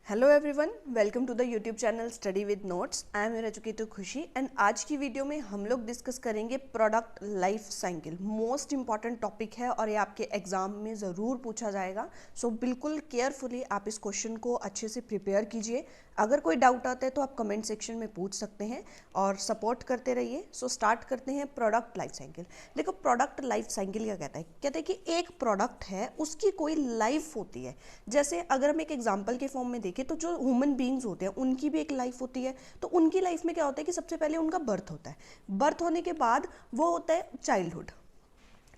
Hello everyone, welcome to the YouTube channel study with notes. I am your educator Khushi and आज की video में हम लोग discuss करेंगे product life cycle. Most important topic है और ये आपके एग्जाम में ज़रूर पूछा जाएगा। सो बिल्कुल केयरफुली आप इस क्वेश्चन को अच्छे से प्रिपेयर कीजिए। अगर कोई डाउट आता है तो आप कमेंट सेक्शन में पूछ सकते हैं और सपोर्ट करते रहिए। सो स्टार्ट करते हैं प्रोडक्ट लाइफ साइकिल। देखो, प्रोडक्ट लाइफ साइकिल क्या कहते हैं कि एक प्रोडक्ट है उसकी कोई लाइफ होती है। जैसे अगर हम एक एग्जाम्पल के फॉर्म में देखें तो जो ह्यूमन बींग्स होते हैं उनकी भी एक लाइफ होती है। तो उनकी लाइफ में क्या होता है कि सबसे पहले उनका बर्थ होता है। बर्थ होने के बाद वो होता है चाइल्डहुड।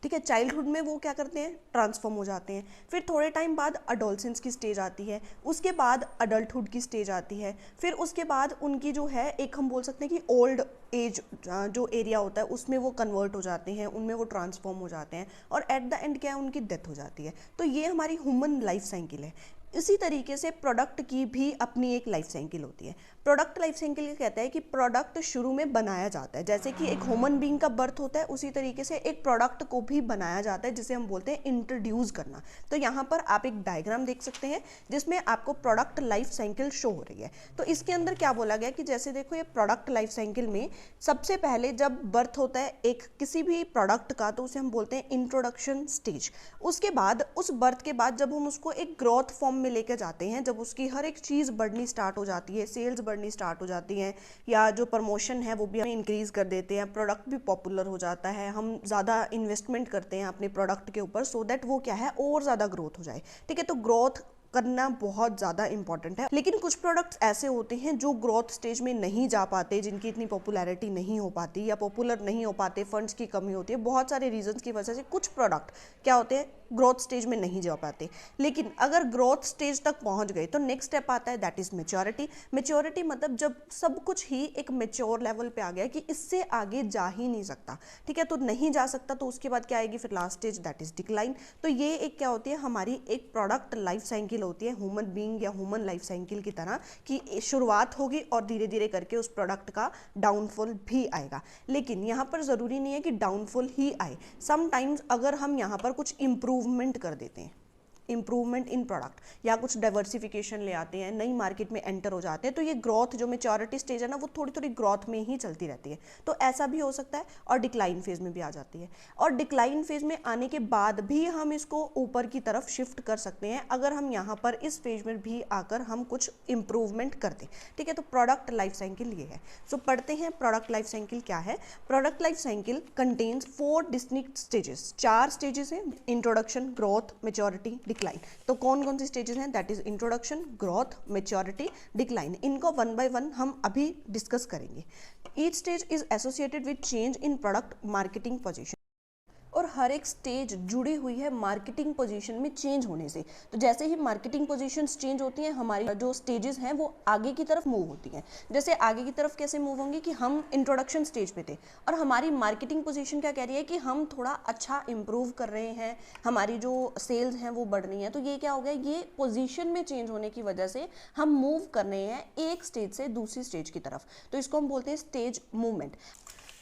ठीक है, चाइल्डहुड में वो क्या करते हैं, ट्रांसफॉर्म हो जाते हैं। फिर थोड़े टाइम बाद अडोलसेंस की स्टेज आती है, उसके बाद अडल्टहुड की स्टेज आती है। फिर उसके बाद उनकी जो है एक हम बोल सकते हैं कि ओल्ड एज जो एरिया होता है उसमें वो कन्वर्ट हो जाते हैं, उनमें वो ट्रांसफॉर्म हो जाते हैं और एट द एंड क्या है, उनकी डेथ हो जाती है। तो ये हमारी ह्यूमन लाइफ साइकिल है। इसी तरीके से प्रोडक्ट की भी अपनी एक लाइफ साइकिल होती है। प्रोडक्ट लाइफ साइकिल कहता है कि प्रोडक्ट शुरू में बनाया जाता है, जैसे कि एक ह्यूमन बीइंग का बर्थ होता है उसी तरीके से एक प्रोडक्ट को भी बनाया जाता है जिसे हम बोलते हैं इंट्रोड्यूस करना। तो यहाँ पर आप एक डायग्राम देख सकते हैं जिसमें आपको प्रोडक्ट लाइफ साइकिल शो हो रही है। तो इसके अंदर क्या बोला गया कि जैसे देखो, ये प्रोडक्ट लाइफ साइकिल में सबसे पहले जब बर्थ होता है एक किसी भी प्रोडक्ट का तो उसे हम बोलते हैं इंट्रोडक्शन स्टेज। उसके बाद उस बर्थ के बाद जब हम उसको एक ग्रोथ फॉर्म में लेकर जाते हैं, जब उसकी हर एक चीज़ बढ़नी स्टार्ट हो जाती है, सेल्स बढ़नी स्टार्ट हो जाती हैं या जो प्रमोशन है वो भी हम इंक्रीज कर देते हैं, प्रोडक्ट भी पॉपुलर हो जाता है, हम ज़्यादा इन्वेस्टमेंट करते हैं अपने प्रोडक्ट के ऊपर सो दैट वो क्या है और ज़्यादा ग्रोथ हो जाए। ठीक है, तो ग्रोथ करना बहुत ज़्यादा इंपॉर्टेंट है। लेकिन कुछ प्रोडक्ट्स ऐसे होते हैं जो ग्रोथ स्टेज में नहीं जा पाते, जिनकी इतनी पॉपुलैरिटी नहीं हो पाती या पॉपुलर नहीं हो पाते, फंड्स की कमी होती है, बहुत सारे रीजंस की वजह से कुछ प्रोडक्ट क्या होते हैं, ग्रोथ स्टेज में नहीं जा पाते। लेकिन अगर ग्रोथ स्टेज तक पहुंच गए तो नेक्स्ट स्टेप आता है, दैट इज मेच्योरिटी। मेच्योरिटी मतलब जब सब कुछ ही एक मेच्योर लेवल पे आ गया कि इससे आगे जा ही नहीं सकता। ठीक है, तो नहीं जा सकता तो उसके बाद क्या आएगी फिर last stage, that is decline. तो ये एक क्या होती है, हमारी एक प्रोडक्ट लाइफ साइकिल होती है ह्यूमन बीइंग या ह्यूमन लाइफ साइकिल की तरह, कि शुरुआत होगी और धीरे धीरे करके उस प्रोडक्ट का डाउनफॉल भी आएगा। लेकिन यहाँ पर ज़रूरी नहीं है कि डाउनफॉल ही आए। समटाइम्स अगर हम यहाँ पर कुछ इम्प्रूवमेंट कर देते हैं, इंप्रूवमेंट इन प्रोडक्ट या कुछ डाइवर्सिफिकेशन ले आते हैं, नई मार्केट में एंटर हो जाते हैं, तो ये ग्रोथ जो मेच्योरिटी स्टेज है ना वो थोड़ी थोड़ी ग्रोथ में ही चलती रहती है। तो ऐसा भी हो सकता है और डिक्लाइन फेज में भी आ जाती है। और डिक्लाइन फेज में आने के बाद भी हम इसको ऊपर की तरफ शिफ्ट कर सकते हैं अगर हम यहाँ पर इस फेज में भी आकर हम कुछ इंप्रूवमेंट कर दें। ठीक है, तो प्रोडक्ट लाइफ साइकिल ये है। सो पढ़ते हैं प्रोडक्ट लाइफ साइकिल क्या है। Product life cycle contains 4 distinct stages. 4 stages हैं, इंट्रोडक्शन, ग्रोथ, मेच्योरिटी, डिक्लाइन। तो कौन कौन सी स्टेजेस हैं, that is introduction, growth, maturity, decline. इनको वन बाय वन हम अभी डिस्कस करेंगे। Each stage is associated with change in product marketing position. और हर एक स्टेज जुड़ी हुई है मार्केटिंग पोजीशन में चेंज होने से। तो जैसे ही मार्केटिंग पोजीशंस चेंज होती हैं, हमारी जो स्टेजेस हैं वो आगे की तरफ मूव होती हैं। जैसे आगे की तरफ कैसे मूव होंगी कि हम इंट्रोडक्शन स्टेज पे थे और हमारी मार्केटिंग पोजीशन क्या कह रही है कि हम थोड़ा अच्छा इंप्रूव कर रहे हैं, हमारी जो सेल्स हैं वो बढ़ रही हैं। तो ये क्या हो गया, ये पोजीशन में चेंज होने की वजह से हम मूव कर रहे हैं एक स्टेज से दूसरी स्टेज की तरफ। तो इसको हम बोलते हैं स्टेज मूवमेंट।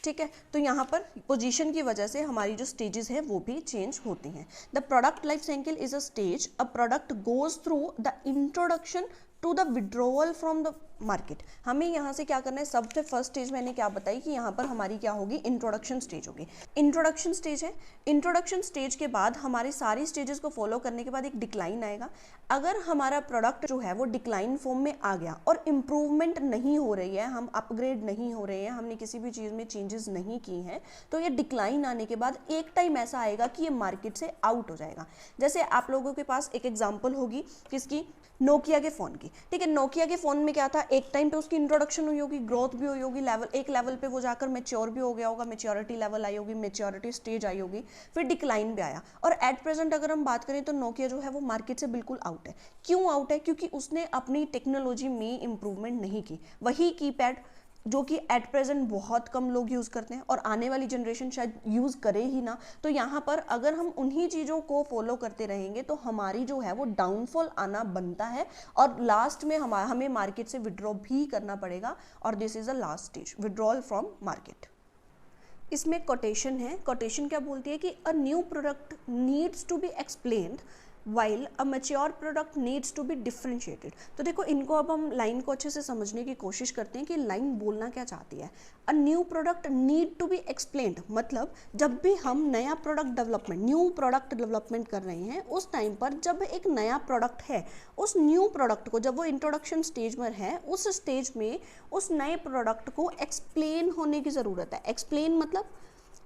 ठीक है, तो यहाँ पर पोजीशन की वजह से हमारी जो स्टेजेस हैं वो भी चेंज होती हैं। The product life cycle is a stage a product goes through the introduction to the withdrawal from the market. हमें यहाँ से क्या करना है, सबसे फर्स्ट स्टेज मैंने क्या बताई कि यहाँ पर हमारी क्या होगी, इंट्रोडक्शन स्टेज होगी। इंट्रोडक्शन स्टेज है। इंट्रोडक्शन स्टेज के बाद हमारी सारी स्टेजेस को फॉलो करने के बाद एक डिक्लाइन आएगा। अगर हमारा प्रोडक्ट जो है वो डिक्लाइन फॉर्म में आ गया और इम्प्रूवमेंट नहीं हो रही है, हम अपग्रेड नहीं हो रहे हैं, हमने किसी भी चीज़ में चेंजेस नहीं की हैं, तो ये डिक्लाइन आने के बाद एक टाइम ऐसा आएगा कि ये मार्केट से आउट हो जाएगा। जैसे आप लोगों के पास एक एग्जाम्पल होगी किसकी, नोकिया के फ़ोन की। ठीक है, नोकिया के फ़ोन में क्या था, एक टाइम पे उसकी इंट्रोडक्शन हुई होगी, ग्रोथ भी हुई होगी, एक लेवल पे वो जाकर मेच्योर भी हो गया होगा, मेच्योरिटी लेवल आई होगी, मेच्योरिटी स्टेज आई होगी, फिर डिक्लाइन भी आया। और एट प्रेजेंट अगर हम बात करें तो नोकिया जो है वो मार्केट से बिल्कुल आउट है। क्यों आउट है, क्योंकि उसने अपनी टेक्नोलॉजी में इंप्रूवमेंट नहीं की। वही कीपैड जो कि एट प्रेजेंट बहुत कम लोग यूज़ करते हैं और आने वाली जनरेशन शायद यूज़ करे ही ना। तो यहाँ पर अगर हम उन्हीं चीज़ों को फॉलो करते रहेंगे तो हमारी जो है वो डाउनफॉल आना बनता है और लास्ट में हमें मार्केट से विड्रॉ भी करना पड़ेगा। और this is the last stage, withdrawal from market. इसमें कोटेशन है। कोटेशन क्या बोलती है कि a new product needs to be explained while a mature product needs to be differentiated। तो देखो इनको अब हम लाइन को अच्छे से समझने की कोशिश करते हैं कि लाइन बोलना क्या चाहती है। A new product need to be explained, मतलब जब भी हम नया product development, new product development कर रहे हैं, उस टाइम पर जब एक नया प्रोडक्ट है, उस न्यू प्रोडक्ट को जब वो इंट्रोडक्शन स्टेज में है, उस स्टेज में उस नए प्रोडक्ट को एक्सप्लेन होने की ज़रूरत है।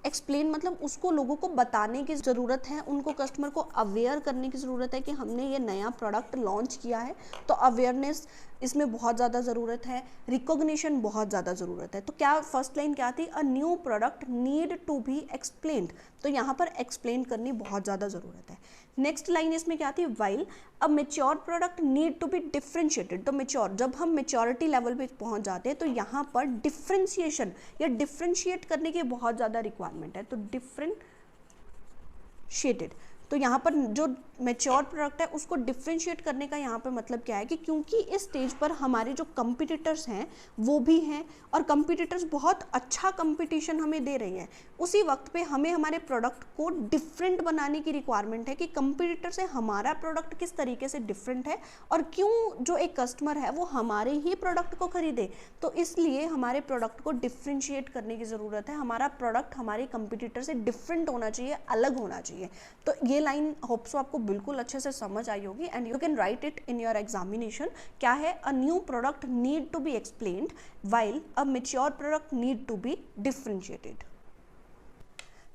एक्सप्लेन मतलब उसको लोगों को बताने की ज़रूरत है, उनको कस्टमर को अवेयर करने की ज़रूरत है कि हमने ये नया प्रोडक्ट लॉन्च किया है। तो अवेयरनेस इसमें बहुत ज़्यादा ज़रूरत है, रिकॉग्निशन बहुत ज़्यादा ज़रूरत है। तो क्या फर्स्ट लाइन क्या थी, a new product need to be explained, तो यहाँ पर एक्सप्लेन करनी बहुत ज़्यादा ज़रूरत है। नेक्स्ट लाइन इसमें क्या थी, while a mature product need to be differentiated. तो मेच्योर, जब हम मेच्योरिटी लेवल पे पहुंच जाते हैं तो यहाँ पर डिफ्रेंशिएशन या डिफ्रेंशिएट करने की बहुत ज़्यादा रिक्वायरमेंट है। तो डिफ्रेंशिएटेड, तो यहाँ पर जो मेच्योर प्रोडक्ट है उसको डिफ्रेंशिएट करने का यहाँ पर मतलब क्या है कि क्योंकि इस स्टेज पर हमारे जो कंपटीटर्स हैं वो भी हैं और कंपटीटर्स बहुत अच्छा कंपटीशन हमें दे रही हैं, उसी वक्त पे हमें हमारे प्रोडक्ट को डिफरेंट बनाने की रिक्वायरमेंट है कि कंपटीटर से हमारा प्रोडक्ट किस तरीके से डिफरेंट है और क्यों जो एक कस्टमर है वो हमारे ही प्रोडक्ट को खरीदे। तो इसलिए हमारे प्रोडक्ट को डिफ्रेंशिएट करने की ज़रूरत है, हमारा प्रोडक्ट हमारे कंपटीटर से डिफरेंट होना चाहिए, अलग होना चाहिए। तो ये लाइन होप सो आपको बिल्कुल अच्छे से समझ आई होगी and you can write it in your examination. क्या है, a new product need to be explained while a mature product need to be differentiated.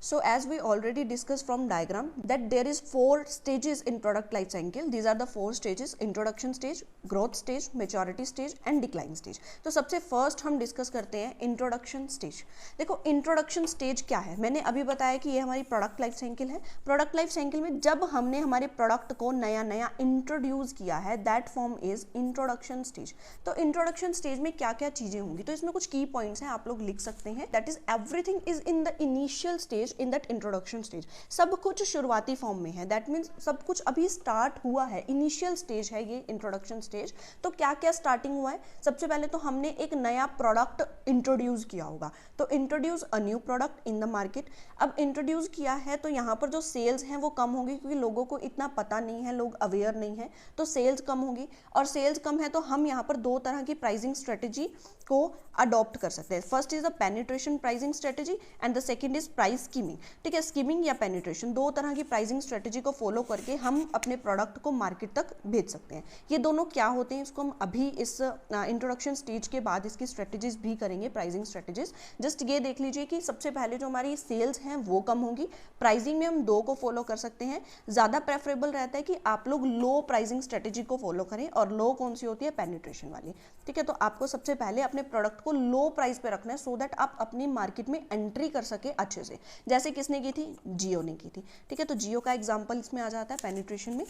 So as we already discussed from diagram that there is 4 stages in product life cycle. These are the 4 stages: introduction stage, growth stage, maturity stage and decline stage. तो सबसे first हम discuss करते हैं introduction stage. देखो introduction stage क्या है, मैंने अभी बताया कि ये हमारी प्रोडक्ट लाइफ साइकिल है। प्रोडक्ट लाइफ साइकिल में जब हमने हमारे प्रोडक्ट को नया नया इंट्रोड्यूस किया है, that form is introduction stage. तो इंट्रोडक्शन स्टेज में क्या क्या चीज़ें होंगी, तो इसमें कुछ की पॉइंट्स हैं, आप लोग लिख सकते हैं। That is everything is in the initial stage in that introduction stage. सब कुछ शुरुआती फॉर्म में है, दैट मीन्स सब कुछ अभी स्टार्ट हुआ है, इनिशियल स्टेज है ये इंट्रोडक्शन स्टेज। तो क्या क्या स्टार्टिंग हुआ है, सबसे पहले तो हमने एक नया प्रोडक्ट इंट्रोड्यूस किया होगा। तो introduce a new product in the market. अब इंट्रोड्यूस किया है तो यहाँ पर जो सेल्स हैं वो कम होगी क्योंकि लोगों को इतना पता नहीं है, लोग अवेयर नहीं है, तो सेल्स कम होगी। और सेल्स कम है तो हम यहाँ पर 2 तरह की प्राइसिंग स्ट्रेटेजी को अडॉप्ट कर सकते हैं। First is the penetration pricing strategy and the second is price skimming. ठीक है, स्कीमिंग या पेनिट्रेशन, 2 तरह की प्राइसिंग स्ट्रेटेजी को फॉलो करके हम अपने प्रोडक्ट को मार्केट तक भेज सकते हैं। ये दोनों क्या होते हैं इसको हम अभी इस इंट्रोडक्शन स्टेज के बाद इसकी स्ट्रेटेजीज भी करेंगे, प्राइसिंग स्ट्रेटेजीज। जस्ट ये देख लीजिए कि सबसे पहले जो हमारी सेल्स हैं वो कम होगी। प्राइसिंग में हम 2 को फॉलो कर सकते हैं। ज़्यादा प्रेफरेबल रहता है कि आप लोग लो प्राइसिंग स्ट्रेटेजी को फॉलो करें, और लो कौन सी होती है, पेनिट्रेशन वाली। ठीक है, तो आपको सबसे पहले अपने प्रोडक्ट को लो प्राइस पे रखना है सो दैट आप अपनी मार्केट में एंट्री कर सके अच्छे से। जैसे किसने की थी, जियो ने की थी। ठीक है, तो जियो का एग्जांपल इसमें आ जाता है पेनिट्रेशन में।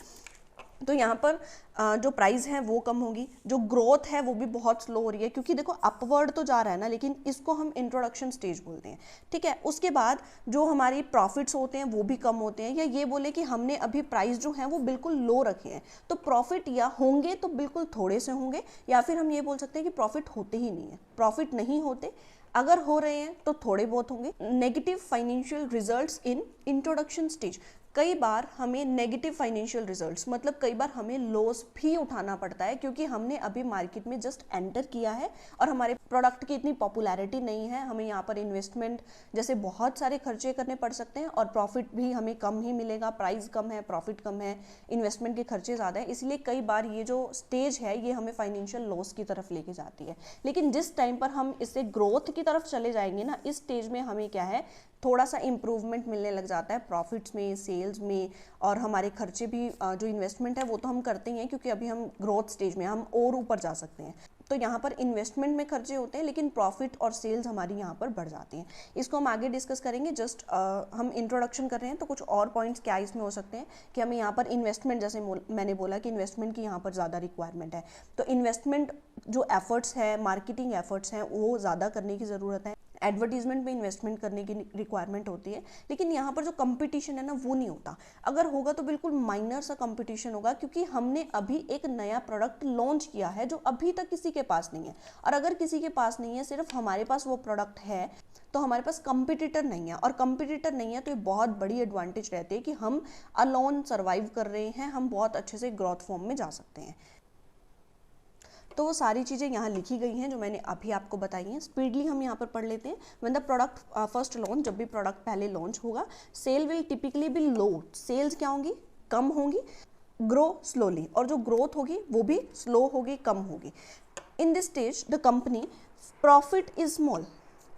तो यहाँ पर जो प्राइस है वो कम होगी, जो ग्रोथ है वो भी बहुत स्लो हो रही है क्योंकि देखो अपवर्ड तो जा रहा है ना, लेकिन इसको हम इंट्रोडक्शन स्टेज बोलते हैं। ठीक है, उसके बाद जो हमारी प्रॉफिट्स होते हैं वो भी कम होते हैं, या ये बोले कि हमने अभी प्राइस जो है वो बिल्कुल लो रखे हैं, तो प्रॉफिट या होंगे तो बिल्कुल थोड़े से होंगे, या फिर हम ये बोल सकते हैं कि प्रॉफिट होते ही नहीं है, प्रॉफिट नहीं होते, अगर हो रहे हैं तो थोड़े बहुत होंगे। Negative financial results in introduction stage, कई बार हमें नेगेटिव फाइनेंशियल रिजल्ट्स मतलब कई बार हमें लॉस भी उठाना पड़ता है क्योंकि हमने अभी मार्केट में जस्ट एंटर किया है और हमारे प्रोडक्ट की इतनी पॉपुलैरिटी नहीं है, हमें यहाँ पर इन्वेस्टमेंट जैसे बहुत सारे खर्चे करने पड़ सकते हैं और प्रॉफिट भी हमें कम ही मिलेगा, प्राइस कम है, प्रॉफिट कम है, इन्वेस्टमेंट के खर्चे ज़्यादा है, इसलिए कई बार ये जो स्टेज है ये हमें फाइनेंशियल लॉस की तरफ लेके जाती है। लेकिन जिस टाइम पर हम इससे ग्रोथ की तरफ चले जाएंगे ना, इस स्टेज में हमें क्या है, थोड़ा सा इम्प्रूवमेंट मिलने लग जाता है प्रॉफिट्स में, सेल्स में, और हमारे खर्चे भी जो इन्वेस्टमेंट है वो तो हम करते ही हैं क्योंकि अभी हम ग्रोथ स्टेज में, हम और ऊपर जा सकते हैं। तो यहाँ पर इन्वेस्टमेंट में खर्चे होते हैं लेकिन प्रॉफिट और सेल्स हमारी यहाँ पर बढ़ जाती हैं। इसको हम आगे डिस्कस करेंगे, जस्ट हम इंट्रोडक्शन कर रहे हैं तो कुछ और पॉइंट्स क्या इसमें हो सकते हैं कि हमें यहाँ पर इन्वेस्टमेंट, जैसे मैंने बोला कि इन्वेस्टमेंट की यहाँ पर ज़्यादा रिक्वायरमेंट है, तो इन्वेस्टमेंट जो एफर्ट्स है, मार्केटिंग एफर्ट्स हैं वो ज़्यादा करने की ज़रूरत है। एडवर्टीजमेंट में इन्वेस्टमेंट करने की रिक्वायरमेंट होती है, लेकिन यहाँ पर जो कंपटीशन है ना वो नहीं होता। अगर होगा तो बिल्कुल माइनर सा कंपटीशन होगा, क्योंकि हमने अभी एक नया प्रोडक्ट लॉन्च किया है जो अभी तक किसी के पास नहीं है, और अगर किसी के पास नहीं है, सिर्फ हमारे पास वो प्रोडक्ट है, तो हमारे पास कंपटीटर नहीं है। और कंपटीटर नहीं है तो ये बहुत बड़ी एडवांटेज रहती है कि हम अलोन सर्वाइव कर रहे हैं, हम बहुत अच्छे से ग्रोथ फॉर्म में जा सकते हैं। तो वो सारी चीज़ें यहाँ लिखी गई हैं जो मैंने अभी आपको बताई हैं। स्पीडली हम यहाँ पर पढ़ लेते हैं। When the product first launch, जब भी प्रोडक्ट पहले लॉन्च होगा, sale will typically be low, sales क्या होंगी, कम होंगी, ग्रो स्लोली, और जो ग्रोथ होगी वो भी स्लो होगी, कम होगी। इन this stage the company profit is small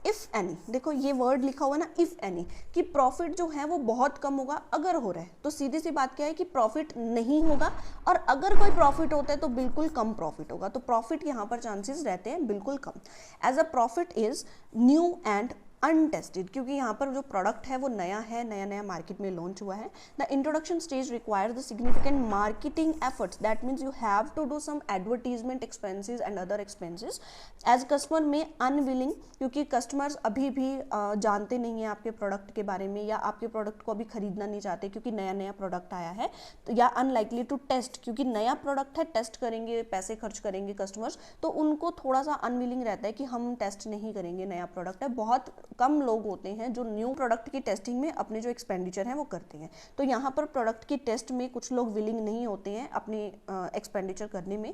if any, देखो ये वर्ड लिखा हुआ ना इफ एनी, कि प्रॉफिट जो है वो बहुत कम होगा अगर हो रहा है, तो सीधी सी बात क्या है कि प्रॉफिट नहीं होगा, और अगर कोई प्रॉफिट होता है तो बिल्कुल कम प्रॉफिट होगा। तो प्रॉफिट यहाँ पर चांसेस रहते हैं बिल्कुल कम। As a profit is new and untested, क्योंकि यहाँ पर जो प्रोडक्ट है वो नया है, नया मार्केट में लॉन्च हुआ है। The introduction stage requires the significant marketing efforts, that means you have to do some advertisement expenses and other expenses as customer में अनविलिंग, क्योंकि कस्टमर्स अभी भी जानते नहीं हैं आपके प्रोडक्ट के बारे में, या आपके प्रोडक्ट को अभी खरीदना नहीं चाहते क्योंकि नया प्रोडक्ट आया है, तो या अनलाइकली टू टेस्ट, क्योंकि नया प्रोडक्ट है, टेस्ट करेंगे, पैसे खर्च करेंगे कस्टमर्स, तो उनको थोड़ा सा अनविलिंग रहता है कि हम टेस्ट नहीं करेंगे, नया प्रोडक्ट है। बहुत कम लोग होते हैं जो न्यू प्रोडक्ट की टेस्टिंग में अपने जो एक्सपेंडिचर है वो करते हैं। तो यहाँ पर प्रोडक्ट की टेस्ट में कुछ लोग विलिंग नहीं होते हैं अपने एक्सपेंडिचर करने में।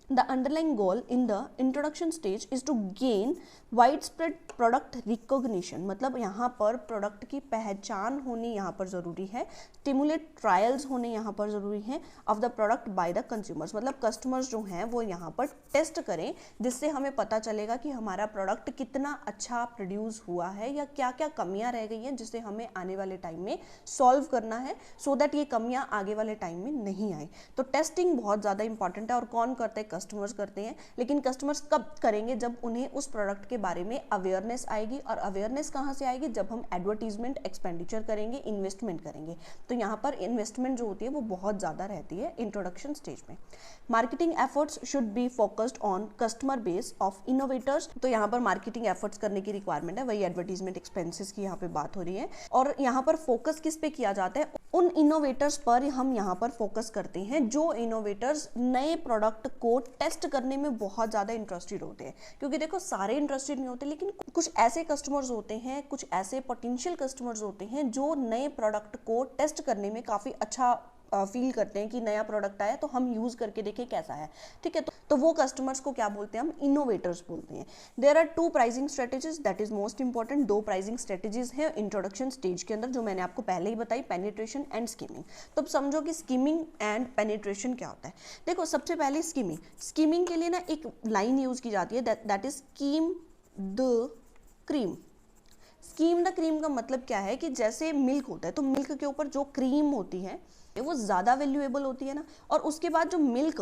The underlying goal in the introduction stage is to gain widespread product recognition, मतलब यहाँ पर प्रोडक्ट की पहचान होनी यहाँ पर ज़रूरी है। स्टिमुलेट ट्रायल्स होने यहाँ पर ज़रूरी है of the product by the consumers, मतलब कस्टमर्स जो हैं वो यहाँ पर टेस्ट करें, जिससे हमें पता चलेगा कि हमारा प्रोडक्ट कितना अच्छा प्रोड्यूस हुआ है या क्या क्या कमियाँ रह गई हैं जिसे हमें आने वाले टाइम में सॉल्व करना है, सो दैट ये कमियाँ आगे वाले टाइम में नहीं आए। तो टेस्टिंग बहुत ज़्यादा इंपॉर्टेंट है, और कौन करता है, कस्टमर्स करते हैं। लेकिन कस्टमर्स कब करेंगे, जब उन्हें उस प्रोडक्ट के बारे में अवेयरनेस आएगी, और अवेयरनेस कहाँ से आएगी, जब हम एडवर्टीजमेंट एक्सपेंडिचर करेंगे, इन्वेस्टमेंट करेंगे। तो यहाँ पर इन्वेस्टमेंट जो होती है वो बहुत ज़्यादा रहती है इंट्रोडक्शन स्टेज में। Marketing efforts should be focused on customer base of innovators, तो यहाँ पर मार्केटिंग एफर्ट्स करने की रिक्वायरमेंट है, वही एडवर्टीजमेंट एक्सपेंसेस की यहाँ पे बात हो रही है। और यहाँ पर फोकस किस पे किया जाता है, उन इनोवेटर्स पर हम यहाँ पर फोकस करते हैं जो इनोवेटर्स नए प्रोडक्ट को टेस्ट करने में बहुत ज़्यादा इंटरेस्टेड होते हैं। क्योंकि देखो सारे इंटरेस्टेड नहीं होते, लेकिन कुछ ऐसे कस्टमर्स होते हैं, कुछ ऐसे पोटेंशियल कस्टमर्स होते हैं जो नए प्रोडक्ट को टेस्ट करने में काफ़ी अच्छा फील करते हैं कि नया प्रोडक्ट आया तो हम यूज़ करके देखें कैसा है, ठीक है। तो वो कस्टमर्स को क्या बोलते हैं, हम इनोवेटर्स बोलते हैं। There are 2 pricing strategies, that is most important. 2 pricing strategies हैं इंट्रोडक्शन स्टेज के अंदर, जो मैंने आपको पहले ही बताई, पेनिट्रेशन एंड स्कीमिंग। तो अब समझो कि स्कीमिंग एंड पेनिट्रेशन क्या होता है। देखो सबसे पहले स्कीमिंग के लिए ना एक लाइन यूज की जाती है, that is scheme the cream. Scheme the cream का मतलब क्या है कि जैसे मिल्क होता है, तो मिल्क के ऊपर जो क्रीम होती है वो ज़्यादा वैल्यूएबल होती है ना, और उसके बाद जो milk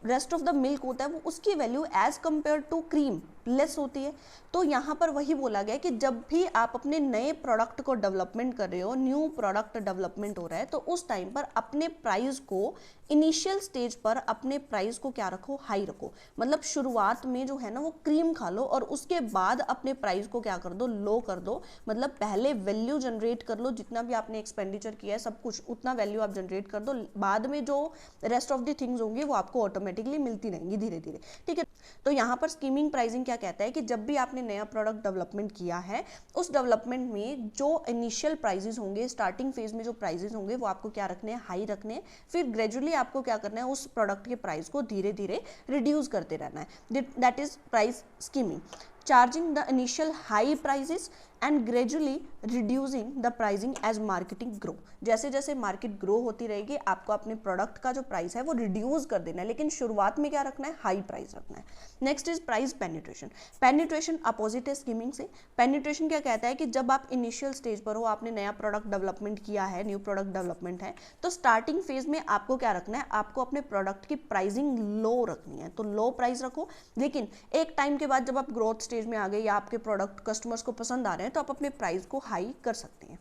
rest of the milk होता है वो उसकी value as compare to cream less होती है। तो यहाँ पर वही बोला गया कि जब भी आप अपने नए प्रोडक्ट को डेवलपमेंट कर रहे हो, न्यू प्रोडक्ट डेवलपमेंट हो रहा है, तो उस टाइम पर अपने प्राइस को इनिशियल स्टेज पर अपने प्राइस को क्या रखो, हाई रखो। मतलब शुरुआत में जो है ना वो क्रीम खा लो, और उसके बाद अपने प्राइस को क्या कर दो, लो कर दो। मतलब पहले वैल्यू जनरेट कर लो, जितना भी आपने एक्सपेंडिचर किया है सब कुछ उतना वैल्यू आप जनरेट कर दो, बाद में जो रेस्ट ऑफ द थिंग्स होंगी वो आपको ऑटोमेटिकली मिलती रहेंगी धीरे धीरे, ठीक है। तो यहाँ पर स्कीमिंग प्राइसिंग क्या कहता है कि जब भी आपने नया प्रोडक्ट डेवलपमेंट किया है, उस डेवलपमेंट में जो इनिशियल प्राइजेस होंगे, स्टार्टिंग फेज में जो प्राइजेस होंगे वो आपको क्या रखने हैं, हाई रखने हैं। फिर ग्रेजुअली आपको क्या करना है, उस प्रोडक्ट के प्राइस को धीरे धीरे रिड्यूस करते रहना है, that is price skimming. Charging the initial high prices and gradually reducing the pricing as marketing grow. जैसे जैसे मार्केट ग्रो होती रहेगी, आपको अपने प्रोडक्ट का जो प्राइस है वो रिड्यूस कर देना है, लेकिन शुरुआत में क्या रखना है, हाई प्राइस रखना है। Next is price penetration. Penetration opposite है स्कीमिंग से। पेनिट्रेशन क्या कहता है कि जब आप इनिशियल स्टेज पर हो, आपने नया प्रोडक्ट डेवलपमेंट किया है, न्यू प्रोडक्ट डेवलपमेंट है, तो स्टार्टिंग फेज में आपको क्या रखना है, आपको अपने प्रोडक्ट की प्राइसिंग लो रखनी है, तो लो प्राइस रखो। लेकिन एक टाइम के बाद जब आप ग्रोथ स्टेज में आ गए या आपके प्रोडक्ट कस्टमर्स को पसंद आ रहे हैं, तो आप अपने प्राइस को हाई कर सकते हैं।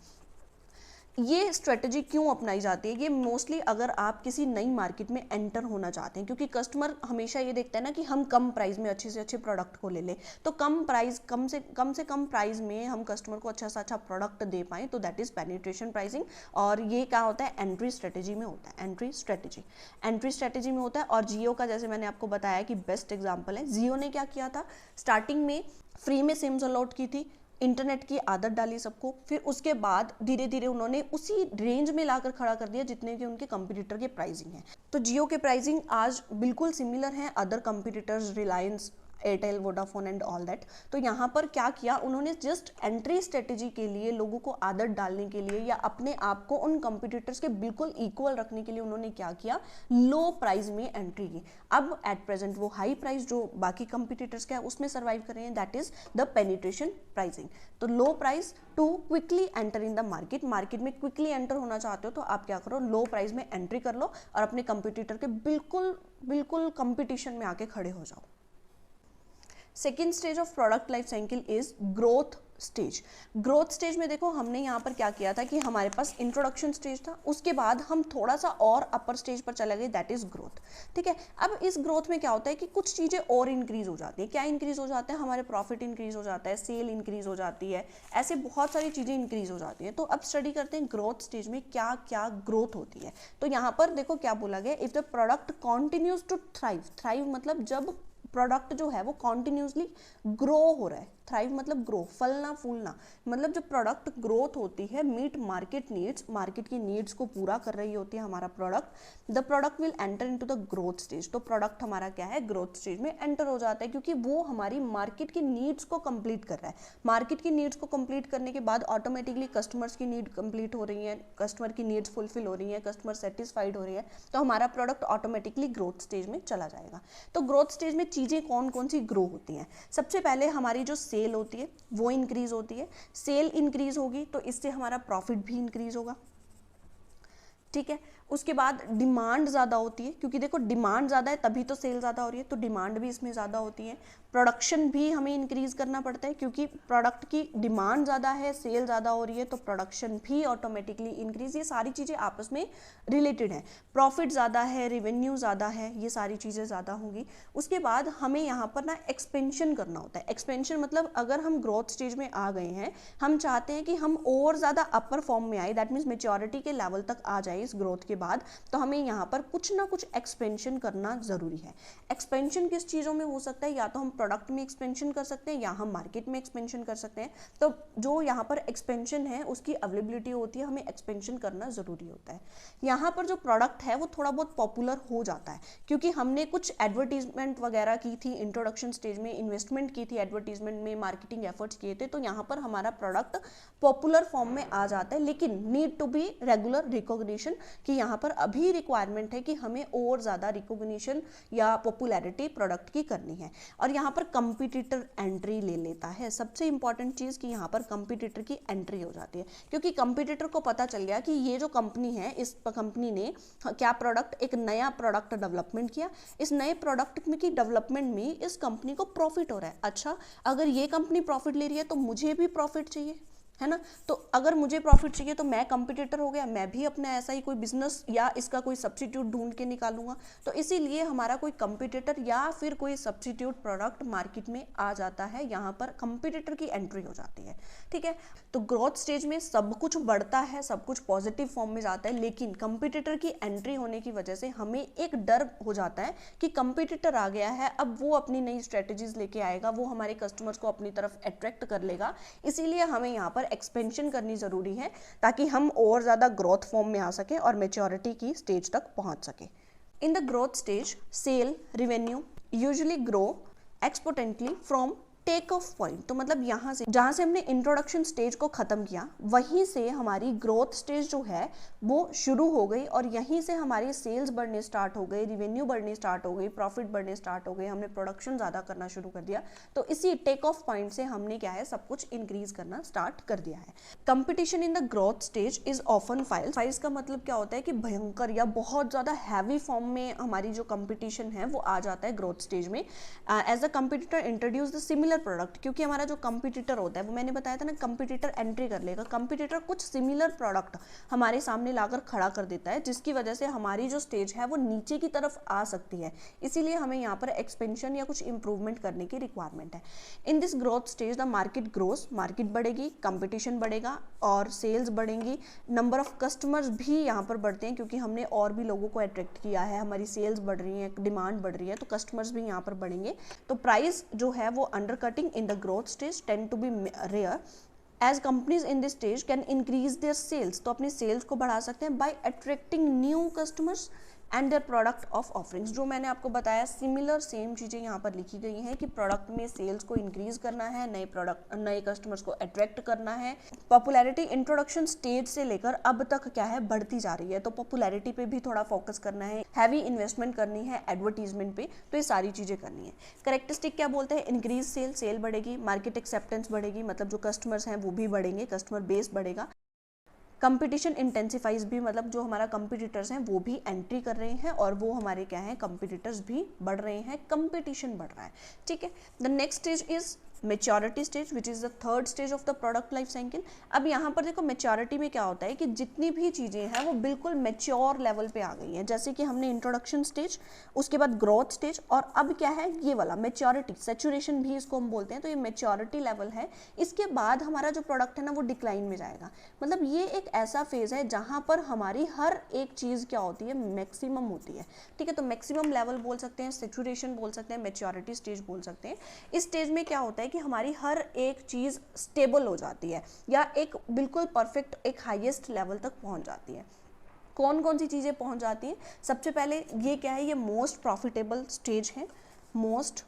ये स्ट्रेटजी क्यों अपनाई जाती है? ये मोस्टली अगर आप किसी नई मार्केट में एंटर होना चाहते हैं, क्योंकि कस्टमर हमेशा ये देखता है ना कि हम कम प्राइस में अच्छे से अच्छे प्रोडक्ट को ले लें, तो कम से कम प्राइस में हम कस्टमर को अच्छा से अच्छा प्रोडक्ट दे पाएँ, तो दैट इज़ पेनिट्रेशन प्राइसिंग। और ये क्या होता है? एंट्री स्ट्रेटजी में होता है। एंट्री स्ट्रेटजी में होता है। और जियो का जैसे मैंने आपको बताया कि बेस्ट एग्जाम्पल है। जियो ने क्या किया था, स्टार्टिंग में फ्री में सिम्स अलॉट की थी, इंटरनेट की आदत डाली सबको, फिर उसके बाद धीरे धीरे उन्होंने उसी रेंज में लाकर खड़ा कर दिया जितने के उनके कंपटीटर के प्राइसिंग है। तो जियो के प्राइसिंग आज बिल्कुल सिमिलर हैं other competitors, Reliance, Airtel, Vodafone and all that. तो यहाँ पर क्या किया उन्होंने, जस्ट एंट्री स्ट्रेटजी के लिए, लोगों को आदत डालने के लिए या अपने आप को उन कंपटीटर्स के बिल्कुल इक्वल रखने के लिए उन्होंने क्या किया, लो प्राइस में एंट्री की। अब एट प्रेजेंट वो हाई प्राइस जो बाकी कंपटीटर्स का है उसमें सर्वाइव कर रहे हैं, that is the penetration pricing. तो low price to quickly enter in the market में क्विकली एंटर होना चाहते हो तो आप क्या करो, लो प्राइस में एंट्री कर लो और अपने कंपटीटर के बिल्कुल कंपटीशन में आके खड़े हो जाओ। Second stage of product life cycle is growth stage. Growth stage में देखो हमने यहाँ पर क्या किया था कि हमारे पास इंट्रोडक्शन स्टेज था, उसके बाद हम थोड़ा सा और अपर स्टेज पर चले गए, दैट इज ग्रोथ। ठीक है, अब इस ग्रोथ में क्या होता है कि कुछ चीज़ें और इंक्रीज हो जाती है। क्या इंक्रीज हो जाता है? हमारे प्रॉफिट इंक्रीज हो जाता है, सेल इंक्रीज हो जाती है, ऐसे बहुत सारी चीज़ें इंक्रीज हो जाती हैं। तो अब स्टडी करते हैं ग्रोथ स्टेज में क्या क्या ग्रोथ होती है। तो यहाँ पर देखो क्या बोला गया, if the product continues to thrive मतलब जब प्रोडक्ट जो है वो कॉन्टिन्यूसली ग्रो हो रहा है, थ्राइव मतलब ग्रो, फलना फूलना, मतलब जब प्रोडक्ट ग्रोथ होती है, मीट मार्केट नीड्स, मार्केट की नीड्स को पूरा कर रही होती है हमारा product, the product will enter into the growth stage. तो प्रोडक्ट हमारा क्या है, ग्रोथ स्टेज में एंटर हो जाता है, क्योंकि वो हमारी मार्केट की नीड्स को कंप्लीट कर रहा है। मार्केट की नीड्स को कंप्लीट करने के बाद ऑटोमेटिकली कस्टमर्स की नीड कंप्लीट हो रही है, कस्टमर की नीड्स फुलफिल हो रही है, कस्टमर सेटिस्फाइड हो रही है, तो हमारा प्रोडक्ट ऑटोमेटिकली ग्रोथ स्टेज में चला जाएगा। तो ग्रोथ स्टेज में चीज़ें कौन कौन सी ग्रो होती हैं? सबसे पहले हमारी जो सेल होती है वो इंक्रीज होती है। सेल इंक्रीज होगी तो इससे हमारा प्रॉफिट भी इंक्रीज होगा। ठीक है, उसके बाद डिमांड ज़्यादा होती है, क्योंकि देखो डिमांड ज़्यादा है तभी तो सेल ज़्यादा हो रही है, तो डिमांड भी इसमें ज़्यादा होती है। प्रोडक्शन भी हमें इंक्रीज करना पड़ता है, क्योंकि प्रोडक्ट की डिमांड ज़्यादा है, सेल ज़्यादा हो रही है, तो प्रोडक्शन भी ऑटोमेटिकली इंक्रीज। ये सारी चीज़ें आपस में रिलेटेड हैं। प्रॉफिट ज़्यादा है, रेवेन्यू ज़्यादा है, ये सारी चीज़ें ज़्यादा होंगी। उसके बाद हमें यहाँ पर ना एक्सपेंशन करना होता है। एक्सपेंशन मतलब अगर हम ग्रोथ स्टेज में आ गए हैं, हम चाहते हैं कि हम और ज़्यादा अपर फॉर्म में आए, दैट मीन्स मेच्योरिटी के लेवल तक आ जाए इस ग्रोथ के बाद, तो हमें यहाँ पर कुछ ना कुछ एक्सपेंशन करना ज़रूरी है। एक्सपेंशन किस चीज़ों में हो सकता है? या तो हम प्रोडक्ट में एक्सपेंशन कर सकते हैं या हम मार्केट में एक्सपेंशन कर सकते हैं। तो जो यहाँ पर एक्सपेंशन है उसकी अवेलेबिलिटी होती है, हमें एक्सपेंशन करना ज़रूरी होता है। यहाँ पर जो प्रोडक्ट है वो थोड़ा बहुत पॉपुलर हो जाता है, क्योंकि हमने कुछ एडवर्टीजमेंट वगैरह की थी इंट्रोडक्शन स्टेज में, इन्वेस्टमेंट की थी एडवर्टीजमेंट में, मार्केटिंग एफर्ट्स किए थे, तो यहाँ पर हमारा प्रोडक्ट पॉपुलर फॉर्म में आ जाता है। लेकिन need to be regular recognition, कि यहाँ पर अभी रिक्वायरमेंट है कि हमें और ज़्यादा रिकॉग्निशन या पॉपुलैरिटी प्रोडक्ट की करनी है। और यहाँ पर कंपटीटर एंट्री ले लेता है। सबसे इंपॉर्टेंट चीज़ कि यहाँ पर कंपटीटर की एंट्री हो जाती है, क्योंकि कंपटीटर को पता चल गया कि ये जो कंपनी है, इस कंपनी ने क्या प्रोडक्ट, एक नया प्रोडक्ट डेवलपमेंट किया, इस नए प्रोडक्ट की डेवलपमेंट में इस कंपनी को प्रॉफिट हो रहा है। अच्छा, अगर ये कंपनी प्रॉफिट ले रही है तो मुझे भी प्रॉफिट चाहिए, है ना। तो अगर मुझे प्रॉफिट चाहिए तो मैं कंपटीटर हो गया, मैं भी अपना ऐसा ही कोई बिजनेस या इसका कोई सब्स्टिट्यूट ढूंढ के निकालूंगा। तो इसीलिए हमारा कोई कंपटीटर या फिर कोई सब्स्टिट्यूट प्रोडक्ट मार्केट में आ जाता है, यहाँ पर कंपटीटर की एंट्री हो जाती है। ठीक है, तो ग्रोथ स्टेज में सब कुछ बढ़ता है, सब कुछ पॉजिटिव फॉर्म में जाता है, लेकिन कंपटीटर की एंट्री होने की वजह से हमें एक डर हो जाता है कि कंपटीटर आ गया है, अब वो अपनी नई स्ट्रेटजीज लेके आएगा, वो हमारे कस्टमर्स को अपनी तरफ अट्रैक्ट कर लेगा। इसीलिए हमें यहाँ पर एक्सपेंशन करनी ज़रूरी है, ताकि हम और ज़्यादा ग्रोथ फॉर्म में आ सकें और मैच्योरिटी की स्टेज तक पहुँच सकें। In the growth stage, sale revenue usually grow exponentially from take off point. तो मतलब यहाँ से जहाँ से हमने इंट्रोडक्शन स्टेज को ख़त्म किया, वहीं से हमारी ग्रोथ स्टेज जो है वो शुरू हो गई, और यहीं से हमारी सेल्स बढ़ने स्टार्ट हो गई, रिवेन्यू बढ़ने स्टार्ट हो गई, प्रॉफिट बढ़ने स्टार्ट हो गए, हमने प्रोडक्शन ज़्यादा करना शुरू कर दिया। तो इसी टेक ऑफ पॉइंट से हमने क्या है, सब कुछ इंक्रीज करना स्टार्ट कर दिया है। Competition in the growth stage is often files. Files का मतलब क्या होता है कि भयंकर या बहुत ज़्यादा हैवी फॉर्म में हमारी जो कंपटीशन है वो आ जाता है ग्रोथ स्टेज में। As a competitor introduce the similar similar product, क्योंकि हमारा जो कंपटीटर होता है वो मैंने बताया था ना, कंपटीटर एंट्री कर लेगा, कंपटीटर कुछ सिमिलर प्रोडक्ट हमारे सामने लाकर खड़ा कर देता है, जिसकी वजह से हमारी जो स्टेज है वो नीचे की तरफ आ सकती है। इसीलिए हमें यहाँ पर एक्सपेंशन या कुछ इंप्रूवमेंट करने की रिक्वायरमेंट है। In this growth stage the market grows, market बढ़ेगी, कंपटीशन बढ़ेगा और सेल्स बढ़ेंगी, नंबर ऑफ कस्टमर्स भी यहाँ पर बढ़ते हैं क्योंकि हमने और भी लोगों को अट्रैक्ट किया है, हमारी सेल्स बढ़ रही है, डिमांड बढ़ रही है, तो कस्टमर्स भी यहाँ पर बढ़ेंगे। तो प्राइस जो है वो undercutting in the growth stage tend to be rare as companies in this stage can increase their sales, तो अपने सेल्स को बढ़ा सकते हैं by attracting new customers and their product of offerings. जो मैंने आपको बताया सिमिलर सेम चीज़ें यहाँ पर लिखी गई हैं कि प्रोडक्ट में सेल्स को इंक्रीज करना है, नए कस्टमर्स को अट्रैक्ट करना है। पॉपुलैरिटी इंट्रोडक्शन स्टेज से लेकर अब तक क्या है, बढ़ती जा रही है, तो पॉपुलैरिटी पे भी थोड़ा फोकस करना है, हैवी इन्वेस्टमेंट करनी है एडवर्टीजमेंट पे, तो ये सारी चीज़ें करनी है। करेक्टरिस्टिक क्या बोलते हैं, इंक्रीज सेल बढ़ेगी, मार्केट एक्सेप्टेंस बढ़ेगी, मतलब जो कस्टमर्स हैं वो भी बढ़ेंगे, कस्टमर बेस बढ़ेगा। कंपटीशन इंटेंसिफाइज भी, मतलब जो हमारा कंपटीटर्स हैं वो भी एंट्री कर रहे हैं और वो हमारे क्या हैं, कंपटीटर्स भी बढ़ रहे हैं, कंपटीशन बढ़ रहा है, ठीक है। The next stage is maturity stage which is the third stage of the product life cycle. अब यहाँ पर देखो मेच्योरिटी में क्या होता है कि जितनी भी चीज़ें हैं वो बिल्कुल मेच्योर लेवल पे आ गई हैं, जैसे कि हमने इंट्रोडक्शन स्टेज, उसके बाद ग्रोथ स्टेज और अब क्या है ये वाला मेच्योरिटी, सैचुरेशन भी इसको हम बोलते हैं, तो ये मेच्योरिटी लेवल है। इसके बाद हमारा जो प्रोडक्ट है ना वो डिक्लाइन में जाएगा, मतलब ये एक ऐसा फेज है जहाँ पर हमारी हर एक चीज़ क्या होती है, मैक्सिमम होती है, ठीक है। तो मैक्सिमम लेवल बोल सकते हैं, सैचुरेशन बोल सकते हैं, मेच्योरिटी स्टेज बोल सकते हैं। इस स्टेज में क्या होता है कि हमारी हर एक चीज़ स्टेबल हो जाती है या एक बिल्कुल परफेक्ट एक हाईएस्ट लेवल तक पहुंच जाती है। कौन कौन सी चीज़ें पहुंच जाती हैं, सबसे पहले ये क्या है, ये मोस्ट प्रॉफिटेबल स्टेज है, मोस्ट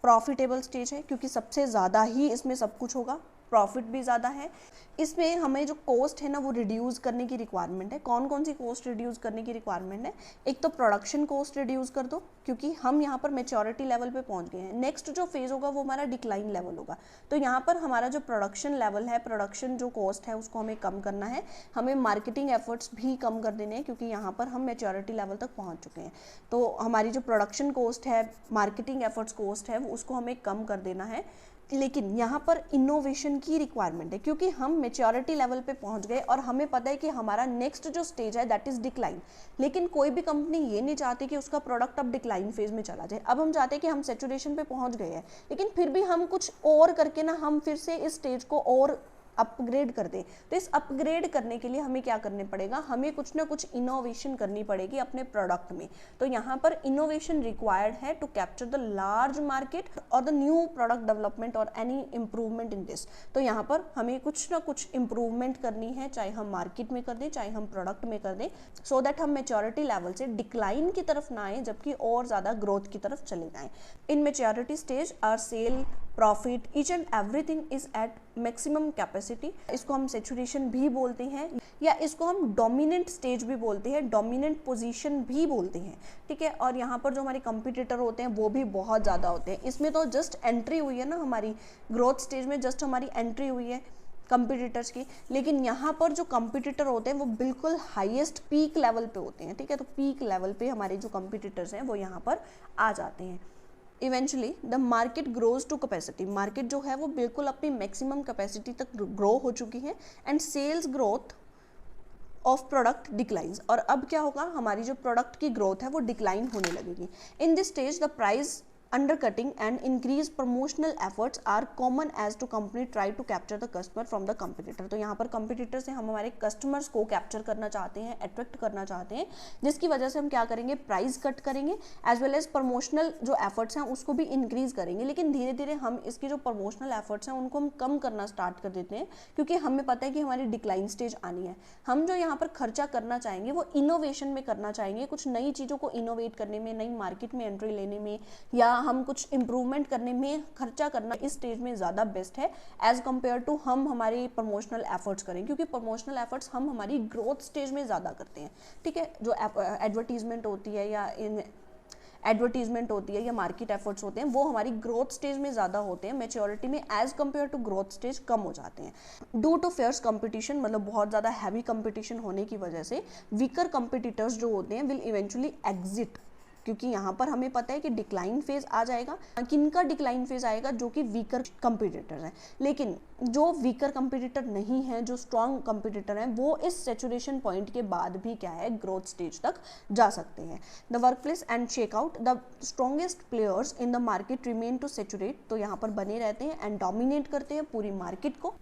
प्रॉफिटेबल स्टेज है क्योंकि सबसे ज़्यादा ही इसमें सब कुछ होगा, प्रॉफिट भी ज़्यादा है। इसमें हमें जो कॉस्ट है ना वो रिड्यूस करने की रिक्वायरमेंट है। कौन कौन सी कॉस्ट रिड्यूस करने की रिक्वायरमेंट है, एक तो प्रोडक्शन कॉस्ट रिड्यूस कर दो क्योंकि हम यहाँ पर मेच्योरिटी लेवल पे पहुँच गए हैं। नेक्स्ट जो फेज़ होगा वो हमारा डिक्लाइन लेवल होगा, तो यहाँ पर हमारा जो प्रोडक्शन लेवल है, प्रोडक्शन जो कॉस्ट है उसको हमें कम करना है, हमें मार्केटिंग एफर्ट्स भी कम कर देने हैं क्योंकि यहाँ पर हम मेच्योरिटी लेवल तक पहुँच चुके हैं। तो हमारी जो प्रोडक्शन कॉस्ट है, मार्केटिंग एफर्ट्स कॉस्ट है, उसको हमें कम कर देना है। लेकिन यहाँ पर इनोवेशन की रिक्वायरमेंट है क्योंकि हम मेच्योरिटी लेवल पे पहुँच गए और हमें पता है कि हमारा नेक्स्ट जो स्टेज है दैट इज़ डिक्लाइन। लेकिन कोई भी कंपनी ये नहीं चाहती कि उसका प्रोडक्ट अब डिक्लाइन फेज में चला जाए। अब हम चाहते हैं कि हम सैचुरेशन पे पहुँच गए हैं लेकिन फिर भी हम कुछ और करके ना हम फिर से इस स्टेज को और अपग्रेड कर दें। तो इस अपग्रेड करने के लिए हमें क्या करने पड़ेगा, हमें कुछ ना कुछ इनोवेशन करनी पड़ेगी अपने प्रोडक्ट में। तो यहाँ पर इनोवेशन रिक्वायर्ड है to capture the large market और द न्यू प्रोडक्ट डेवलपमेंट और एनी इम्प्रूवमेंट इन दिस। तो यहाँ पर हमें कुछ ना कुछ इम्प्रूवमेंट करनी है, चाहे हम मार्केट में कर दें चाहे हम प्रोडक्ट में कर दें, सो दैट हम मेच्योरिटी लेवल से डिक्लाइन की तरफ ना आए जबकि और ज़्यादा ग्रोथ की तरफ चले जाएँ। In maturity stage are sale, profit, each and everything is at maximum capacity. इसको हम सैचुरेशन भी बोलते हैं या इसको हम डोमिनेंट स्टेज भी बोलते हैं, डोमिनेंट पोजीशन भी बोलते हैं, ठीक है। और यहाँ पर जो हमारे कंपटीटर होते हैं वो भी बहुत ज़्यादा होते हैं। इसमें तो जस्ट एंट्री हुई है ना, हमारी ग्रोथ स्टेज में जस्ट हमारी एंट्री हुई है कंपटीटर्स की, लेकिन यहाँ पर जो कंपटीटर होते हैं वो बिल्कुल हाईएस्ट पीक लेवल पे होते हैं, ठीक है। तो पीक लेवल पे हमारे जो कंपटीटर्स हैं वो यहाँ पर आ जाते हैं। Eventually the market grows to capacity, market जो है वो बिल्कुल अपनी मैक्सिमम कैपेसिटी तक ग्रो हो चुकी है and sales growth of product declines. और अब क्या होगा, हमारी जो प्रोडक्ट की ग्रोथ है वो डिक्लाइन होने लगेगी। इन this stage the price undercutting and increased promotional efforts are common as to company try to capture the customer from the competitor। तो यहाँ पर कंपटीटर से हम हमारे कस्टमर्स को कैप्चर करना चाहते हैं, अट्रैक्ट करना चाहते हैं, जिसकी वजह से हम क्या करेंगे, प्राइस कट करेंगे एज वेल एज प्रमोशनल जो एफर्ट्स हैं उसको भी इंक्रीज करेंगे। लेकिन धीरे धीरे हम इसकी जो प्रमोशनल एफर्ट्स हैं उनको हम कम करना स्टार्ट कर देते हैं क्योंकि हमें पता है कि हमारी डिक्लाइन स्टेज आनी है। हम जो यहाँ पर खर्चा करना चाहेंगे वो इनोवेशन में करना चाहेंगे, कुछ नई चीज़ों को इनोवेट करने में, नई मार्केट में एंट्री लेने में या हम कुछ इंप्रूवमेंट करने में खर्चा करना इस स्टेज में ज़्यादा बेस्ट है एज कम्पेयर टू हम हमारे प्रमोशनल एफर्ट्स करें, क्योंकि प्रमोशनल एफर्ट्स हम हमारी ग्रोथ स्टेज में ज़्यादा करते हैं, ठीक है। जो एडवर्टीजमेंट होती है या मार्केट एफर्ट्स होते हैं वो हमारी ग्रोथ स्टेज में ज़्यादा होते हैं, मेच्योरिटी में as compare to growth stage कम हो जाते हैं। ड्यू टू फेयर्स कंपटीशन, मतलब बहुत ज़्यादा हैवी कंपटीशन होने की वजह से वीकर कंपटीटर्स जो होते हैं विल इवेंचुअली एग्जिट क्योंकि यहाँ पर हमें पता है कि डिक्लाइन फेज आ जाएगा। किनका डिक्लाइन फेज आएगा? जो कि वीकर कंपटीटर हैं। लेकिन जो वीकर कंपटीटर नहीं है, जो स्ट्रॉन्ग कंपटीटर हैं, वो इस सैचुरेशन पॉइंट के बाद भी क्या है, ग्रोथ स्टेज तक जा सकते हैं। The workplace and checkout, the strongest players in the market remain to saturate, तो यहाँ पर बने रहते हैं एंड डोमिनेट करते हैं पूरी मार्केट को।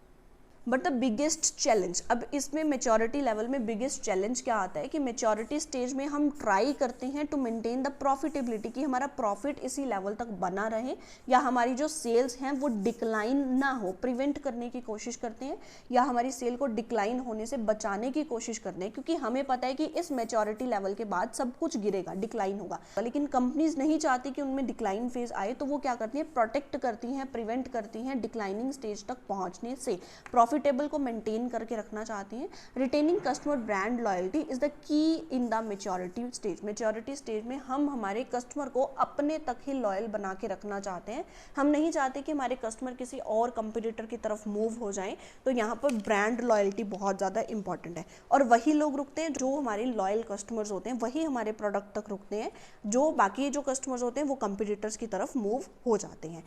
बट द बिगेस्ट चैलेंज, अब इसमें मेच्योरिटी लेवल में बिगेस्ट चैलेंज क्या आता है कि मेच्योरिटी स्टेज में हम ट्राई करते हैं टू मेंटेन द प्रॉफिटेबिलिटी, कि हमारा प्रॉफिट इसी लेवल तक बना रहे या हमारी जो सेल्स हैं वो डिक्लाइन ना हो, प्रिवेंट करने की कोशिश करते हैं या हमारी सेल को डिक्लाइन होने से बचाने की कोशिश करते हैं, क्योंकि हमें पता है कि इस मेच्योरिटी लेवल के बाद सब कुछ गिरेगा, डिक्लाइन होगा। लेकिन कंपनीज नहीं चाहती कि उनमें डिक्लाइन फेज आए, तो वो क्या करती हैं, प्रोटेक्ट करती हैं, प्रिवेंट करती हैं डिक्लाइनिंग स्टेज तक पहुंचने से, प्रॉफिटेबल को मेंटेन करके रखना चाहती हैं। Retaining customer brand loyalty is the key in the maturity stage. Maturity stage में हम हमारे कस्टमर को अपने तक ही लॉयल बना के रखना चाहते हैं। हम नहीं चाहते कि हमारे कस्टमर किसी और कंपटीटर की तरफ मूव हो जाएं, तो यहाँ पर ब्रांड लॉयल्टी बहुत ज़्यादा इंपॉर्टेंट है। और वही लोग रुकते हैं जो हमारे लॉयल कस्टमर्स होते हैं, वही हमारे प्रोडक्ट तक रुकते हैं। जो बाकी जो कस्टमर्स होते हैं वो कंपटीटर्स की तरफ मूव हो जाते हैं।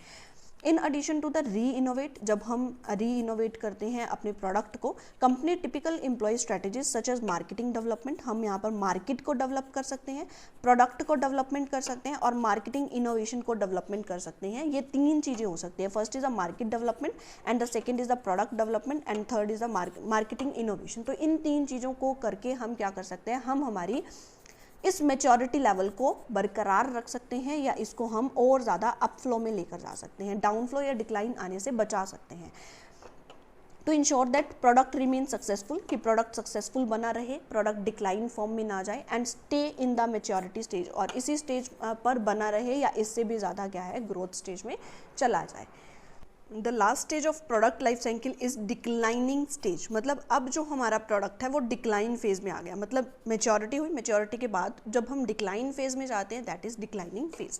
In addition to the re innovate, जब हम री इनोवेट करते हैं अपने प्रोडक्ट को, company typical employ strategies such as marketing development, हम यहाँ पर मार्केट को डेवलप कर सकते हैं, प्रोडक्ट को डेवलपमेंट कर सकते हैं और मार्केटिंग इनोवेशन को डेवलपमेंट कर सकते हैं। ये तीन चीज़ें हो सकती है। First is the market development and the second is the product development and third is the marketing innovation. तो इन तीन चीज़ों को करके हम क्या कर सकते हैं, हम हमारी इस मेच्योरिटी लेवल को बरकरार रख सकते हैं या इसको हम और ज़्यादा अपफ्लो में लेकर जा सकते हैं, डाउनफ्लो या डिक्लाइन आने से बचा सकते हैं। To ensure that product remain successful, कि प्रोडक्ट सक्सेसफुल बना रहे, प्रोडक्ट डिक्लाइन फॉर्म में ना जाए and stay in the maturity stage, और इसी स्टेज पर बना रहे या इससे भी ज़्यादा क्या है, ग्रोथ स्टेज में चला जाए। The last stage of product life cycle is declining stage, मतलब अब जो हमारा प्रोडक्ट है वो डिक्लाइन फेज में आ गया, मतलब मेच्योरिटी हुई, मेच्योरिटी के बाद जब हम डिक्लाइन फेज में जाते हैं, दैट इज डिक्लाइनिंग फेज।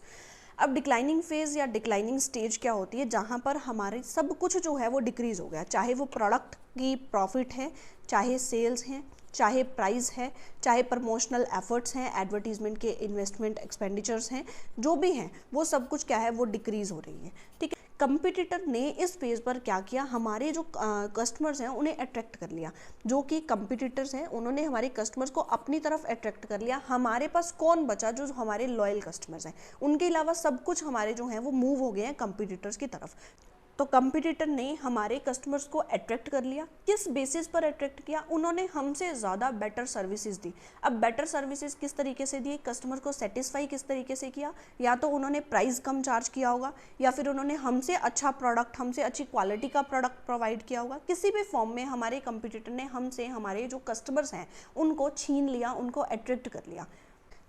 अब डिक्लाइनिंग फेज या डिक्लाइनिंग स्टेज क्या होती है, जहाँ पर हमारे सब कुछ जो है वो डिक्रीज हो गया, चाहे वो प्रोडक्ट की प्रॉफिट है, चाहे सेल्स हैं, चाहे प्राइस है, चाहे प्रमोशनल एफर्ट्स हैं, एडवर्टीजमेंट के इन्वेस्टमेंट एक्सपेंडिचर्स हैं, जो भी हैं वो सब कुछ क्या है, वो डिक्रीज हो रही है। ठीक है, कंपटीटर ने इस फेज पर क्या किया, हमारे जो कस्टमर्स हैं उन्हें अट्रैक्ट कर लिया। जो कि कंपटीटर्स हैं उन्होंने हमारे कस्टमर्स को अपनी तरफ अट्रैक्ट कर लिया। हमारे पास कौन बचा, जो हमारे लॉयल कस्टमर्स हैं, उनके अलावा सब कुछ हमारे जो हैं वो मूव हो गए हैं कंपटीटर्स की तरफ। तो कंपटीटर ने हमारे कस्टमर्स को अट्रैक्ट कर लिया। किस बेसिस पर अट्रैक्ट किया, उन्होंने हमसे ज़्यादा बेटर सर्विसेज दी। अब बेटर सर्विसेज किस तरीके से दी, कस्टमर को सेटिस्फाई किस तरीके से किया, या तो उन्होंने प्राइस कम चार्ज किया होगा, या फिर उन्होंने हमसे अच्छा प्रोडक्ट, हमसे अच्छी क्वालिटी का प्रोडक्ट प्रोवाइड किया होगा। किसी भी फॉर्म में हमारे कंपटीटर ने हमसे हमारे जो कस्टमर्स हैं उनको छीन लिया, उनको अट्रैक्ट कर लिया।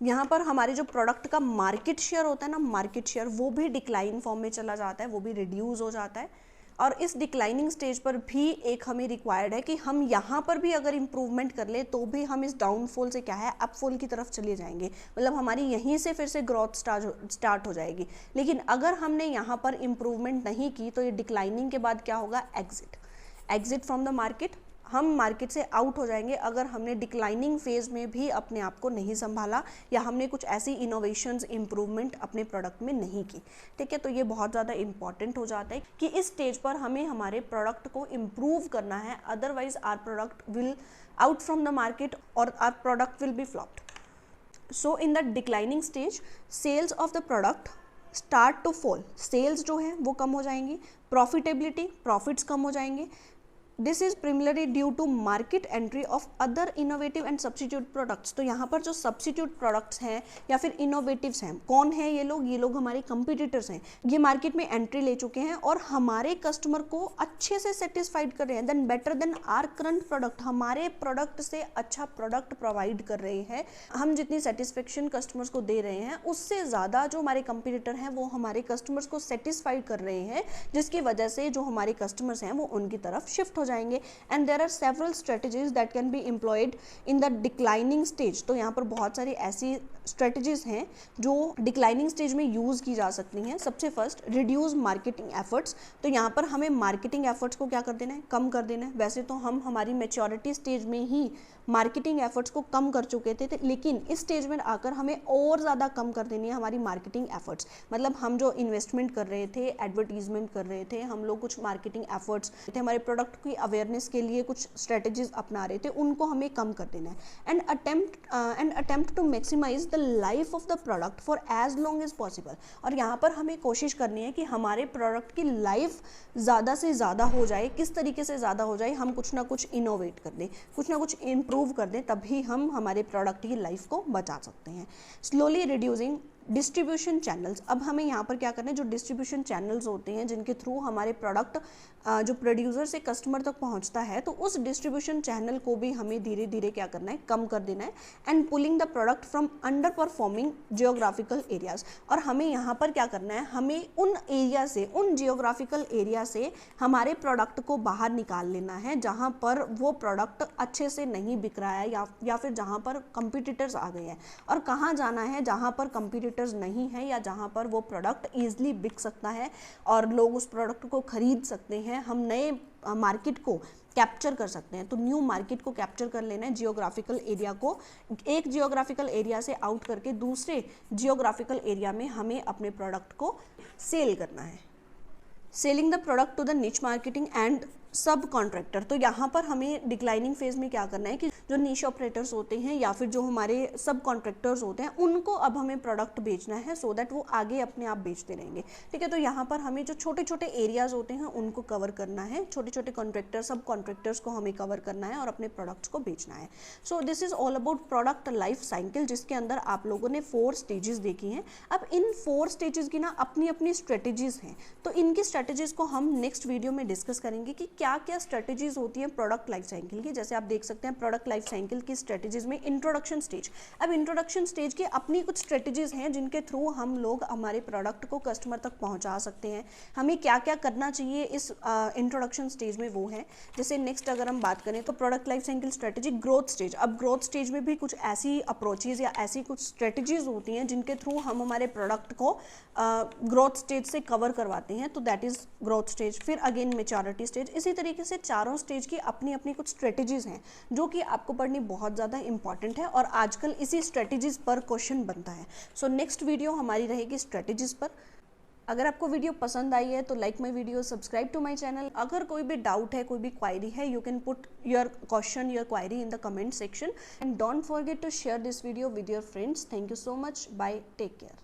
यहाँ पर हमारे जो प्रोडक्ट का मार्केट शेयर होता है ना, मार्केट शेयर वो भी डिक्लाइन फॉर्म में चला जाता है, वो भी रिड्यूस हो जाता है। और इस डिक्लाइनिंग स्टेज पर भी एक हमें रिक्वायर्ड है कि हम यहाँ पर भी अगर इम्प्रूवमेंट कर ले तो भी हम इस डाउनफॉल से क्या है, अपफॉल की तरफ चले जाएंगे, मतलब हमारी यहीं से फिर से ग्रोथ स्टार्ट हो जाएगी। लेकिन अगर हमने यहाँ पर इम्प्रूवमेंट नहीं की तो ये डिक्लाइनिंग के बाद क्या होगा, एग्जिट फ्रॉम द मार्केट, हम मार्केट से आउट हो जाएंगे अगर हमने डिक्लाइनिंग फेज में भी अपने आप को नहीं संभाला या हमने कुछ ऐसी इनोवेशंस, इम्प्रूवमेंट अपने प्रोडक्ट में नहीं की। ठीक है, तो ये बहुत ज़्यादा इंपॉर्टेंट हो जाता है कि इस स्टेज पर हमें हमारे प्रोडक्ट को इम्प्रूव करना है, otherwise our product will out from the market और our product will be flopped. So in the declining stage sales of the product start to fall, sales जो है वो कम हो जाएंगी, प्रॉफिटेबिलिटी, प्रॉफिट्स कम हो जाएंगे। This is primarily due to market entry of other innovative and substitute products. तो यहाँ पर जो सब्सिट्यूट प्रोडक्ट्स हैं या फिर इनोवेटिव्स हैं, कौन है ये लोग हमारे कंपटीटर्स हैं। ये मार्केट में एंट्री ले चुके हैं और हमारे कस्टमर को अच्छे से सेटिस्फाइड कर रहे हैं, then better than our current product, हमारे प्रोडक्ट से अच्छा प्रोडक्ट प्रोवाइड कर रहे हैं। हम जितनी सेटिस्फेक्शन कस्टमर्स को दे रहे हैं उससे ज़्यादा जो हमारे कंपटीटर हैं वो हमारे कस्टमर्स को सेटिस्फाइड कर रहे हैं, जिसकी वजह से जो हमारे कस्टमर्स हैं वो उनकी तरफ शिफ्ट हो जाएंगे। And there are several strategies that can be employed in the declining stage. तो यहाँ पर बहुत सारी ऐसी स्ट्रेटजीज हैं जो डिक्लाइनिंग स्टेज में यूज़ की जा सकती हैं। सबसे फर्स्ट, रिड्यूस मार्केटिंग एफर्ट्स। तो यहाँ पर हमें मार्केटिंग एफर्ट्स को क्या कर देना है, कम कर देना है। वैसे तो हम हमारी मैच्योरिटी स्टेज में ही मार्केटिंग एफर्ट्स को कम कर चुके थे, लेकिन इस स्टेज में आकर हमें और ज़्यादा कम कर देनी है हमारी मार्केटिंग एफर्ट्स। मतलब हम जो इन्वेस्टमेंट कर रहे थे, एडवर्टीजमेंट कर रहे थे, हम लोग कुछ मार्केटिंग एफर्ट्स थे, हमारे प्रोडक्ट की अवेयरनेस के लिए कुछ स्ट्रेटजीज अपना रहे थे, उनको हमें कम कर देना है। And attempt to maximise the life of the product for as long as possible. और यहाँ पर हमें कोशिश करनी है कि हमारे प्रोडक्ट की लाइफ ज़्यादा से ज़्यादा हो जाए। किस तरीके से ज़्यादा हो जाए, हम कुछ ना कुछ इनोवेट कर दें, कुछ ना कुछ इम्प्रूव कर दें, तभी हम हमारे प्रोडक्ट की लाइफ को बचा सकते हैं। Slowly reducing distribution channels. अब हमें यहाँ पर क्या करना है, जो डिस्ट्रीब्यूशन चैनल्स होते हैं जिनके थ्रू हमारे प्रोडक्ट जो प्रोड्यूसर से कस्टमर तक पहुँचता है, तो उस डिस्ट्रीब्यूशन चैनल को भी हमें धीरे धीरे क्या करना है, कम कर देना है। And pulling the product from under performing geographical areas. और हमें यहाँ पर क्या करना है, हमें उन एरिया से, उन जियोग्राफिकल एरिया से हमारे प्रोडक्ट को बाहर निकाल लेना है जहाँ पर वो प्रोडक्ट अच्छे से नहीं बिक रहा है, या फिर जहाँ पर कंपटीटर्स आ गए हैं। और कहाँ जाना है, जहाँ पर कंपटीटर्स नहीं है या जहाँ पर वो प्रोडक्ट ईजिली बिक सकता है और लोग उस प्रोडक्ट को खरीद सकते हैं। हम नए मार्केट को कैप्चर कर सकते हैं। तो न्यू मार्केट को कैप्चर कर लेना है, जियोग्राफिकल एरिया को, एक जियोग्राफिकल एरिया से आउट करके दूसरे जियोग्राफिकल एरिया में हमें अपने प्रोडक्ट को सेल करना है। Selling the product to the niche marketing and sub contractor. तो यहाँ पर हमें डिक्लाइनिंग फेज में क्या करना है कि जो नीश ऑपरेटर्स होते हैं या फिर जो हमारे सब कॉन्ट्रैक्टर्स होते हैं, उनको अब हमें प्रोडक्ट बेचना है, सो दैट वो आगे अपने आप बेचते रहेंगे। ठीक है, तो यहाँ पर हमें जो छोटे छोटे एरियाज होते हैं उनको कवर करना है, छोटे छोटे कॉन्ट्रैक्टर, सब कॉन्ट्रैक्टर्स को हमें कवर करना है और अपने प्रोडक्ट्स को बेचना है। So this is all about product life cycle, जिसके अंदर आप लोगों ने 4 स्टेजेस देखी हैं। अब इन 4 स्टेजेस की ना अपनी अपनी स्ट्रेटेजीज हैं, तो इनकी स्ट्रेटेजीज को हम नेक्स्ट वीडियो में डिस्कस करेंगे कि क्या क्या स्ट्रेटेजीज होती हैं प्रोडक्ट लाइफ साइकिल की। जैसे आप देख सकते हैं प्रोडक्ट लाइफ साइकिल की स्ट्रेटेजीज में इंट्रोडक्शन स्टेज। अब इंट्रोडक्शन स्टेज की अपनी कुछ स्ट्रेटेजीज हैं जिनके थ्रू हम लोग हमारे प्रोडक्ट को कस्टमर तक पहुंचा सकते हैं। हमें क्या क्या करना चाहिए इस इंट्रोडक्शन स्टेज में, वो है। जैसे नेक्स्ट अगर हम बात करें तो product life cycle strategy growth stage. अब ग्रोथ स्टेज में भी कुछ ऐसी अप्रोचेज या ऐसी कुछ स्ट्रेटेजीज होती हैं जिनके थ्रू हम हमारे प्रोडक्ट को ग्रोथ स्टेज से कवर करवाते हैं, तो दैट इज ग्रोथ स्टेज। फिर अगेन मैच्योरिटी स्टेज। इसी तरीके से चारों स्टेज की अपनी अपनी कुछ स्ट्रेटेजीज हैं जो कि आपको पढ़नी बहुत ज़्यादा इंपॉर्टेंट है और आजकल इसी स्ट्रेटेजीज पर क्वेश्चन बनता है। सो नेक्स्ट वीडियो हमारी रहेगी स्ट्रेटेजीज पर। अगर आपको वीडियो पसंद आई है तो like my video, subscribe to my channel. अगर कोई भी डाउट है, कोई भी क्वायरी है, you can put your question, your query in the comment section and don't forget to share this video with your friends. Thank you so much, bye, take care.